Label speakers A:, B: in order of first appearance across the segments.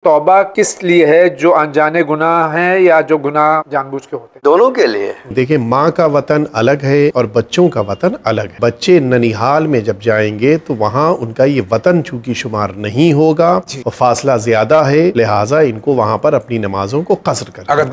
A: توبہ کس لیے ہے؟ جو انجانے گناہ ہیں یا جو گناہ جان بوجھ کے ہوتے ہیں؟
B: دونوں کے لیے۔
C: دیکھیں، ماں کا وطن الگ ہے اور بچوں کا وطن الگ ہے۔ بچے ننیحال میں جب جائیں گے تو وہاں ان کا یہ وطن چونکہ شمار نہیں ہوگا اور فاصلہ زیادہ ہے، لہٰذا ان کو وہاں پر اپنی نمازوں کو قصر کرنا
A: اگر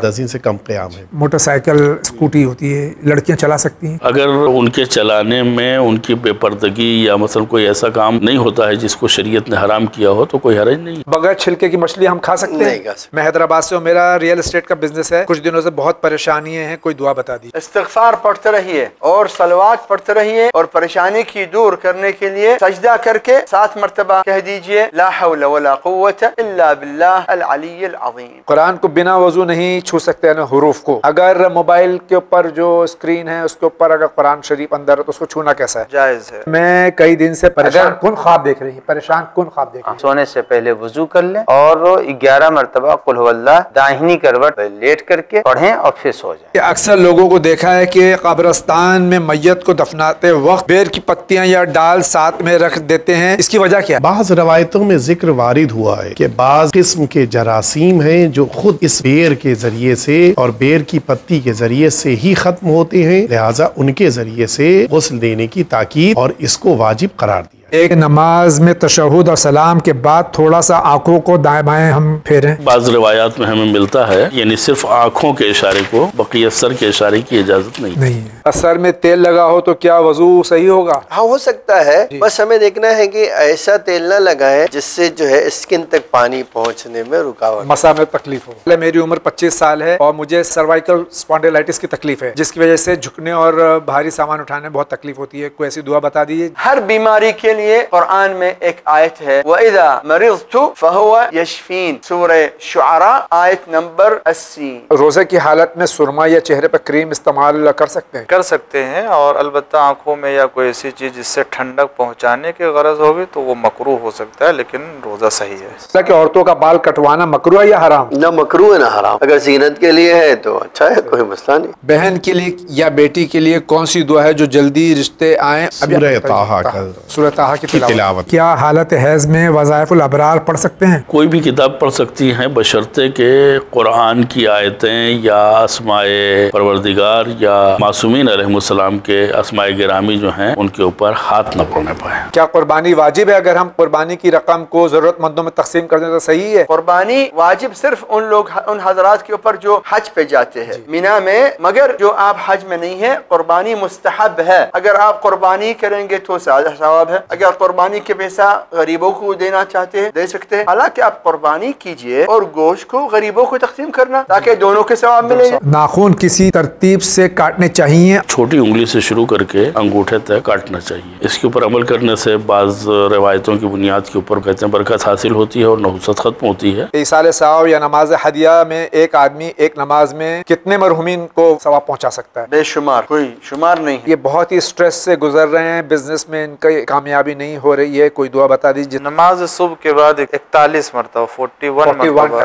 A: 10 دن سے
C: کم قیام ہے۔
A: موٹر سائیکل اسکوٹی ہوتی ہے، لڑکیاں چلا سکتی ہیں؟
D: اگر ان کے چلانے میں ان کی بے پردگی یا مثلا کوئی ایسا کام نہیں ہوتا ہے جس کو شریعت نے حرام کیا ہو تو کوئی حرج نہیں۔
A: بغیر چھلکے کی مچھلی ہم کھا سکتے ہیں؟ میں حیدرآباد سے ہوں، میرا ریئل اسٹیٹ کا بزنس ہے، کچھ دنوں سے بہت پریشانیاں ہیں، کوئی دعا بتا دی۔
B: استغفار پڑھتے رہیے اور صلوات پڑھتے رہیے اور پریشانی کی دور کرنے کے لیے سجدہ کر کے 7 مرتبہ کہہ دیجئے لا حول ولا قوت الا باللہ العلی العظیم۔
A: قرآن کو بنا وضو نہیں چھو سکتے ہیں حروف کو، اگر موبائل کے اوپر جو اسکرین ہے اس کے اوپر اگر قرآن شریف اندر ہے تو اس کو چھونا کیسا ہے؟
B: جائز ہے۔
A: میں کئی دن سے پریشان کن خواب دیکھ رہی ہیں، پریشان کن خواب دیکھ رہی ہیں۔
E: سونے سے پہلے وضو کر لیں اور 11 مرتبہ قل هو اللہ داہنی کروٹ لیٹ کر کے پڑھیں اور پھر سو جائیں۔
A: اکثر لوگوں کو دیکھا ہے کہ قبرستان میں میت کو دفناتے وقت بیر کی پتیاں یا ڈال ساتھ میں رکھ دیتے ہیں، اس کی وجہ کیا ہے؟
C: بعض روایتوں میں ذکر وارد ہوا ہے کہ بعض قسم کے جراثیم ہیں جو خود اس بیر کے ذریعے سے اور بیر کی پتی کے ذریعے سے ہی ختم ہوتے ہیں، لہٰذا ان کے ذریعے سے غسل دینے کی تاکید اور اس کو واجب قرار دیا۔
A: ایک نماز میں تشہد اور سلام کے بعد تھوڑا سا آنکھوں کو دائیں بائیں ہم پھیریں۔
D: بعض روایات میں ہمیں ملتا ہے یعنی صرف آنکھوں کے اشارے کو، بقیہ سر کے اشارے کی اجازت نہیں
A: ہے۔ سر میں تیل لگا ہو تو کیا وضو صحیح ہوگا؟
B: ہاں ہو سکتا ہے، بس ہمیں دیکھنا ہے کہ ایسا تیل نہ لگائیں جس سے جو ہے اسکن تک پانی پہنچنے میں رکاوٹ،
A: مسا میں تکلیف ہو۔ میری عمر 25 سال ہے اور مجھے سروائیکل اسپونڈیلائٹس کی تکلیف ہے جس کی وجہ سے جھکنے اور بھاری سامان اٹھانے میں بہت تکلیف ہوتی ہے، کوئی ایسی دعا بتا دیجیے۔
B: ہر بیماری کے لیے قرآن میں ایک آیت ہے وَإِذَا مَرِضْتُ فَهُوَ يَشْفِينِ، سورہ شعراء آیت نمبر 80۔
A: روزے کی حالت میں سرما یا چہرے پر کریم استعمال کر سکتے ہیں؟
F: کر سکتے ہیں، اور البتہ آنکھوں میں یا کوئی ایسی چیز جس سے ٹھنڈک پہنچانے کی غرض ہوگی تو وہ مکروہ ہو سکتا ہے، لیکن روزہ صحیح ہے۔
A: کہ عورتوں کا بال کٹوانا مکروہ ہے یا حرام؟
B: نہ مکروہ ہے نہ حرام، اگر زینت کے لیے ہے تو اچھا ہے، کوئی مسئلہ نہیں۔
A: بہن کے لیے یا بیٹی کے لیے کون سی دعا ہے جو جلدی رشتے آئیں؟
C: سورہ طٰہٰ
A: کی تلاوت۔ کیا حالت حیض میں وظائف الابرار پڑھ سکتے ہیں؟
D: کوئی بھی کتاب پڑھ سکتی ہیں بشرطے کہ قرآن کی آیتیں یا اسماء پروردگار یا معصومین علیہ السلام کے اسماء گرامی جو ہیں ان کے اوپر ہاتھ نہ پڑنے پائیں۔
A: کیا قربانی واجب ہے؟ اگر ہم قربانی کی رقم کو ضرورت مندوں میں تقسیم کر دیں تو صحیح ہے؟
B: قربانی واجب صرف ان حضرات کے اوپر جو حج پہ جاتے ہیں مینا میں، مگر جو آپ حج میں نہیں ہے قربانی مستحب ہے۔ اگر آپ قربانی کریں گے تو زیادہ ثواب ہے، اگر قربانی کے پیسہ غریبوں کو دینا چاہتے ہیں دے سکتے ہیں، حالانکہ آپ قربانی کیجئے اور گوشت کو غریبوں کو تقسیم کرنا تاکہ دونوں کے ثواب ملے۔
A: ناخن کسی ترتیب سے کاٹنے چاہیے؟
D: چھوٹی انگلی سے شروع کر کے انگوٹھے تک کاٹنا چاہیے۔ اس کے اوپر عمل کرنے سے بعض روایتوں کی بنیاد کے اوپر کہتے ہیں برکت حاصل ہوتی ہے اور نحوست ختم ہوتی ہے۔
A: ایصال ثواب یا نماز ہدیہ میں ایک آدمی ایک نماز میں کتنے مرحومین کو ثواب پہنچا سکتا ہے؟
B: بے شمار، کوئی شمار نہیں ہے۔
A: یہ بہت ہی سٹریس سے گزر رہے ہیں، بزنس میں ان کی کامیابی نہیں ہو رہی ہے، کوئی دعا بتا دیجیے۔
F: نماز صبح کے بعد 41 مرتبہ 41 مرتبہ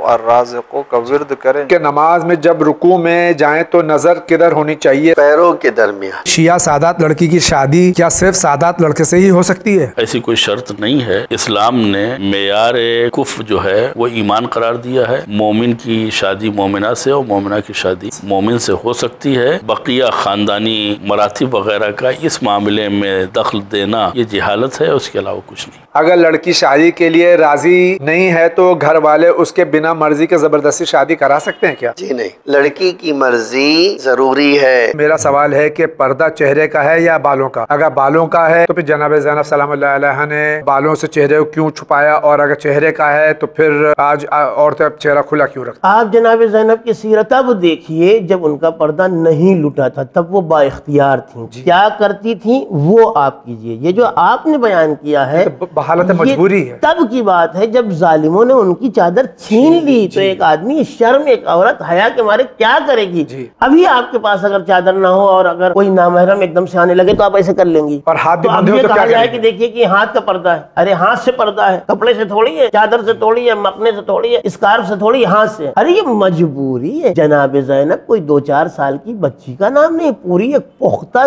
F: الرازق کا ورد کریں
A: کہ نماز میں جب رکوع میں جائیں تو نظر کدھر ہونی چاہیے؟
B: پیروں کے درمیان۔
A: شیعہ سادات لڑکی کی شادی کیا صرف سادات لڑکے سے ہی ہو سکتی ہے؟
D: ایسی کوئی شرط نہیں ہے، اسلام نے معیار کفر جو ہے وہ ایمان قرار دیا ہے۔ مومن کی شادی مومنہ سے اور مومنہ کی شادی مومن سے ہو سکتی ہے، بقیہ خاندانی مراتب وغیرہ کا اس معاملے میں دخل دینا یہ جہالت ہے، اس کے علاوہ کچھ نہیں۔
A: اگر لڑکی شادی کے لیے راضی نہیں ہے تو گھر والے اس کے بنا مرضی کے زبردستی شادی کرا سکتے ہیں کیا؟
B: جی نہیں، لڑکی کی مرضی ضروری ہے۔
A: میرا سوال ہے کہ پردہ چہرے کا ہے یا بالوں کا؟ اگر بالوں کا ہے تو پھر جناب زینب سلام اللہ علیہ نے بالوں سے چہرے کو کیوں چھپایا، اور اگر چہرے کا ہے تو پھر آج عورتیں چہرہ کھلا کیوں رکھتی؟
G: آپ جناب زینب کی سیرت اب دیکھیے، جب ان کا پردہ نہیں لٹا تھا تب وہ با اختیار تھیں، کیا کرتی تھیں وہ آپ کیجئے۔ یہ جو آپ نے بیان کیا ہے
A: حالت مجبوری ہے،
G: تب کی بات ہے جب ظالموں نے ان کی چادر چھین لی تو ایک آدمی شرم، ایک عورت حیا کے مارے کیا کرے گی؟ ابھی آپ کے پاس اگر چادر نہ ہو اور اگر کوئی نامحرم ایک دم سے آنے لگے تو آپ ایسے کر لیں گی،
A: اور ہاتھ بھی
G: تو اب
A: بندھے ہو
G: یہ
A: تو
G: کہا
A: کیا
G: جائے
A: کریں
G: کہ دیکھیے کہ ہاتھ کا پردہ ہے، ارے ہاتھ سے پردہ ہے، کپڑے سے تھوڑی ہے، چادر سے تھوڑی ہے، مکنے سے تھوڑی ہے، اسکارف سے تھوڑی ہے، ہاتھ سے۔ ارے یہ مجبوری ہے۔ جناب زینب کوئی 2-4 سال کی بچی کا نام نہیں، پوری ایک پختہ